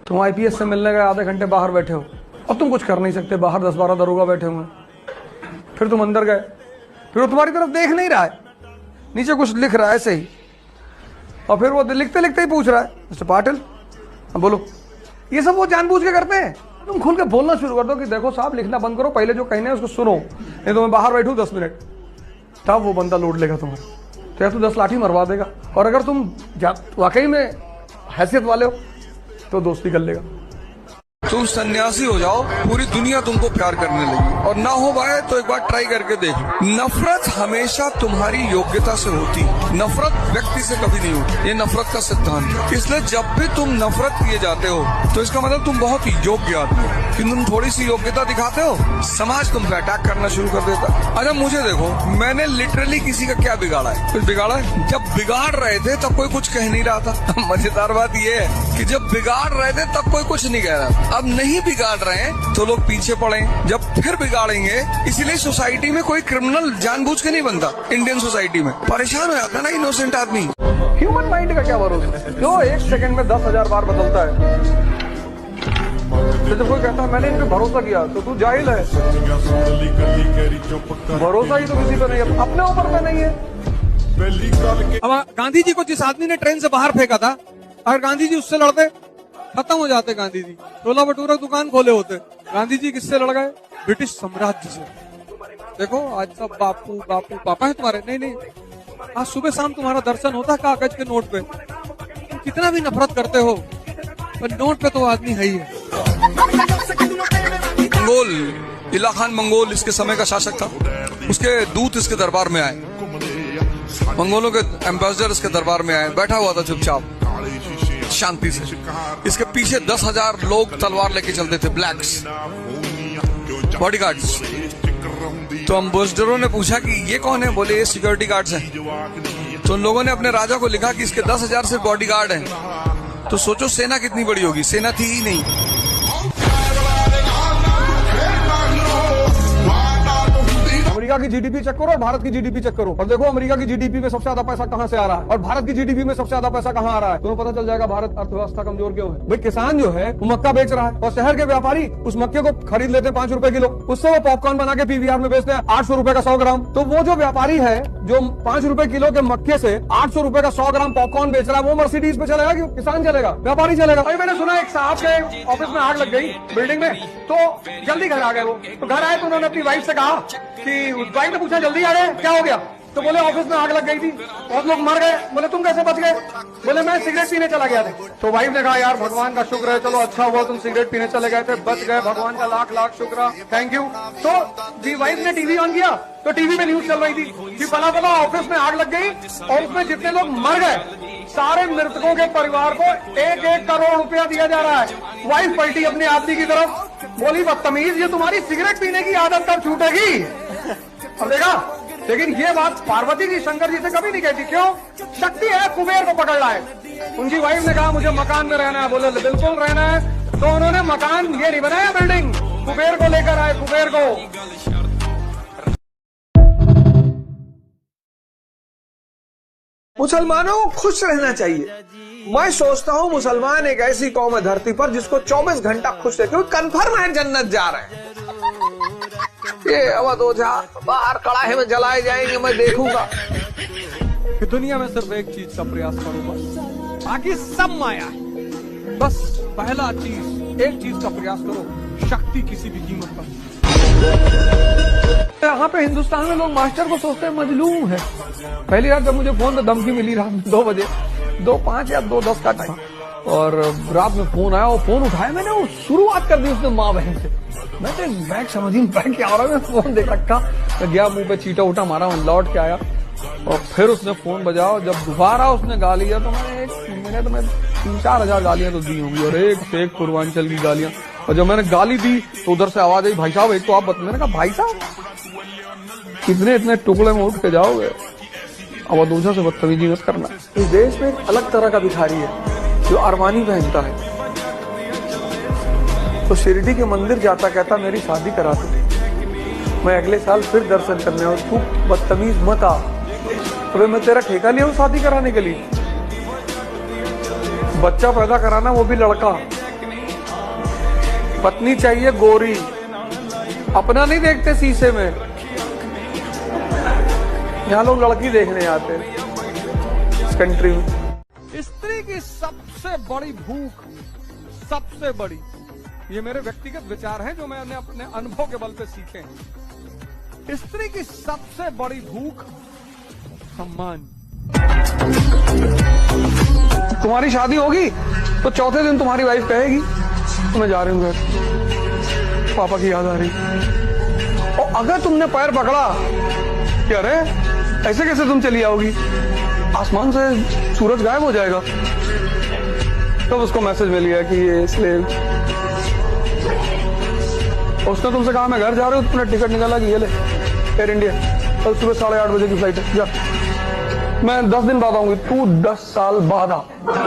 तुम आईपीएस से मिलने गए, आधे घंटे बाहर बैठे हो, अब तुम कुछ कर नहीं सकते, बाहर 10-12 दरोगा बैठे हुए हैं। फिर तुम अंदर गए, फिर वो तुम्हारी तरफ देख नहीं रहा है, नीचे कुछ लिख रहा है ऐसे ही, और फिर वो लिखते लिखते ही पूछ रहा है मिस्टर पाटिल अब बोलो। ये सब वो जानबूझ के करते हैं। तुम खुल के बोलना शुरू कर दो कि देखो साहब लिखना बंद करो, पहले जो कहना है उसको सुनो, नहीं तो मैं बाहर बैठूं 10 मिनट, तब वो बंदा लूट लेगा तुम्हारा, तो या तो 10 लाठी मरवा देगा, और अगर तुम वाकई में हैसियत वाले हो तो दोस्ती कर लेगा। तुम सन्यासी हो जाओ, पूरी दुनिया तुमको प्यार करने लगी, और ना हो पाए तो एक बार ट्राई करके देख। नफरत हमेशा तुम्हारी योग्यता से होती, नफरत व्यक्ति से कभी नहीं होती, ये नफरत का सिद्धांत है। इसलिए जब भी तुम नफरत किए जाते हो तो इसका मतलब तुम बहुत योग्य आदमी हो, कि तुम थोड़ी सी योग्यता दिखाते हो, समाज तुम पे अटैक करना शुरू कर देता। अच्छा मुझे देखो, मैंने लिटरली किसी का क्या बिगाड़ा है? कुछ बिगाड़ा है? जब बिगाड़ रहे थे तब कोई कुछ कह नहीं रहा था। मजेदार बात यह है कि जब बिगाड़ रहे थे तब कोई कुछ नहीं कह रहा था, अब नहीं बिगाड़ रहे हैं तो लोग पीछे पड़े, जब फिर बिगाड़ेंगे। इसीलिए सोसाइटी में कोई क्रिमिनल जानबूझ के नहीं बनता, इंडियन सोसाइटी में परेशान हो जाता ना इनोसेंट आदमी। ह्यूमन माइंड का क्या भरोसा, जो 1 सेकंड में 10,000 बार बदलता है। तो जब कोई कहता है मैंने इन पे भरोसा किया, तो तू जाहिल है। भरोसा ही तो किसी पे नहीं है, अपने ऊपर पे नहीं है। अब गांधी जी को जिस आदमी ने ट्रेन से बाहर फेंका था, अगर गांधी जी उससे लड़ते खत्म हो जाते। गांधी जी छोला भटूरा दुकान खोले होते। गांधी जी किससे लड़ गए? ब्रिटिश साम्राज्य से। देखो आज सब बापू बापू पापा है तुम्हारे, नहीं नहीं, आज सुबह शाम तुम्हारा दर्शन होता है कागज के नोट पे। तुम कितना भी नफरत करते हो पर नोट पे तो आदमी है ही है। मंगोल, इला खान मंगोल इसके समय का शासक था, उसके दूत इसके दरबार में आए, मंगोलों के एम्बेसडर इसके दरबार में आए, बैठा हुआ था चुपचाप शांति से। इसके पीछे 10,000 लोग तलवार लेके चलते थे, ब्लैक्स बॉडीगार्ड्स। तो एम्बेसडरों ने पूछा कि ये कौन है? बोले ये सिक्योरिटी गार्ड्स हैं। तो उन लोगों ने अपने राजा को लिखा कि इसके 10,000 सिर्फ बॉडीगार्ड हैं। तो सोचो सेना कितनी बड़ी होगी, सेना थी ही नहीं। अमेरिका की जीडीपी चेक करो और भारत की जीडीपी चेक करो, और देखो अमेरिका की जीडीपी में सबसे ज्यादा पैसा कहां से आ रहा है और भारत की जीडीपी में सबसे ज्यादा पैसा कहां आ रहा है। तुम्हें पता चल जाएगा भारत अर्थव्यवस्था कमजोर क्यों है। भाई किसान जो है वो मक्का बेच रहा है, और शहर के व्यापारी उस मक्के को खरीद लेते हैं 5 रुपए किलो, उससे वो पॉपकॉर्न बना के पीवीआर में बेचते हैं 800 रुपए का 100 ग्राम। तो वो जो व्यापारी है जो 5 रुपए किलो के मक्के से 800 रुपए का 100 ग्राम पॉपकॉर्न बेच रहा है, वो मर्सिडीज पे चलेगा कि किसान चलेगा, व्यापारी चलेगा। भाई मैंने सुना एक साहब के ऑफिस में आग लग गई बिल्डिंग में, तो जल्दी घर आ गए वो। तो घर आए तो उन्होंने अपनी वाइफ से कहा कि उस वाइफ ने पूछा जल्दी आ गए, क्या हो गया? तो बोले ऑफिस में आग लग गई थी, बहुत लोग मर गए। बोले तुम कैसे बच गए? बोले मैं सिगरेट पीने चला गया था। तो वाइफ ने कहा यार भगवान का शुक्र है, चलो अच्छा हुआ तुम सिगरेट पीने चले गए थे, बच गए, भगवान का लाख लाख शुक्र, थैंक यू। तो दी वाइफ ने टीवी ऑन किया तो टीवी में न्यूज चल रही थी कि फला फला ऑफिस में आग लग गई और उसमें जितने लोग मर गए सारे मृतकों के परिवार को 1-1 करोड़ रुपया दिया जा रहा है। वाइफ पलटी अपने आदमी की तरफ, बोली बदतमीज ये तुम्हारी सिगरेट पीने की आदत कब छूटेगी? अब देखा, लेकिन ये बात पार्वती जी शंकर जी से कभी नहीं कहती, क्यों? शक्ति है, कुबेर को पकड़ लाए। उनकी वाइफ ने कहा मुझे मकान में रहना है, बोले बिल्कुल रहना है। तो उन्होंने मकान ये नहीं बनाया बिल्डिंग, कुबेर को लेकर आए, कुबेर को। मुसलमानों को खुश रहना चाहिए। मैं सोचता हूँ मुसलमान एक ऐसी कौम है धरती पर जिसको 24 घंटा खुश रहते हुए कन्फर्म है जन्नत जा रहे हैं। ये अवध ओझा बाहर कड़ाहे में जलाए जाएंगे, मैं देखूंगा। कि दुनिया में सिर्फ एक चीज का प्रयास करो बस, बाकी सब माया है। बस पहला चीज, एक चीज का प्रयास करो, शक्ति किसी भी कीमत पर। यहाँ पे हिंदुस्तान में लोग मास्टर को सोचते हैं मजलूम है। पहली रात जब मुझे फोन पे धमकी मिली रात 2 बजे, 2:05 या 2:10 का टाइम, और रात में फोन आया, और फोन उठाया मैंने, वो शुरुआत कर दी उसने माँ बहन से। मैं तो बैग समझ ही नहीं क्या हो रहा है, मैं फोन देख रखा, मैं गया मुंह पे चीटा उठा मारा, मैं लौट के आया और फिर उसने फोन बजाओ। जब दोबारा उसने गाली दिया तो मैंने 1 मिनट में 3-4 हजार गालियां तो दी होंगी, और एक से एक पूर्वांचल की गालियां। और जब मैंने गाली दी तो उधर से आवाज आई भाई साहब एक तो आप मैंने कहा भाई साहब इतने टुकड़े में उठ के जाओगे, अब दूसरा से बदतमीजी मत करना। इस देश में एक अलग तरह का भिखारी है जो अरमानी पहनता है, तो शिरडी के मंदिर जाता कहता मेरी शादी करा दो, मैं अगले साल फिर दर्शन करने, और तू बदतमीज मत आ। तो मैं तेरा ठेका लिया हूं शादी कराने के लिए, बच्चा पैदा कराना वो भी लड़का, पत्नी चाहिए गोरी, अपना नहीं देखते शीशे में। यहाँ लोग लड़की देखने आते हैं इस कंट्री में। स्त्री की सबसे बड़ी भूख, सबसे बड़ी, ये मेरे व्यक्तिगत विचार हैं जो मैंने अपने अनुभव के बल पे सीखे हैं। स्त्री की सबसे बड़ी भूख सम्मान। तुम्हारी शादी होगी तो चौथे दिन तुम्हारी वाइफ कहेगी तो मैं जा रही हूँ घर, पापा की याद आ रही। और अगर तुमने पैर पकड़ा कि अरे ऐसे कैसे तुम चली आओगी, आसमान से सूरज गायब हो जाएगा, तब उसको मैसेज मिल गया कि ये स्लेव। उसने तुमसे कहा मैं घर जा रही हूँ, तुमने टिकट निकाला कि ये ले एयर इंडिया, और सुबह 8:30 बजे की फ्लाइट है, जा, मैं 10 दिन बाद आऊंगी, तू 10 साल बाद आ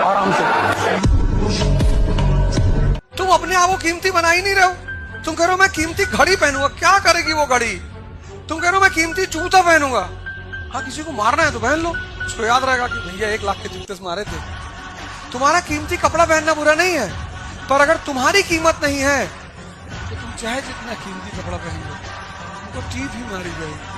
आराम से। तुम अपने आप को कीमती बना ही नहीं रहे हो। तुम कह रहे हो मैं कीमती घड़ी पहनूंगा, क्या करेगी वो घड़ी? तुम कह रहे हो मैं कीमती जूता पहनूंगा। हाँ, किसी को मारना है तो पहन लो, उसको याद रहेगा कि भैया 1 लाख के जूते से मारे थे। तुम्हारा कीमती कपड़ा पहनना बुरा नहीं है, पर अगर तुम्हारी कीमत नहीं है तो तुम चाहे जितना कीमती कपड़ा पहन लो तो टीप ही मारी जाएगी।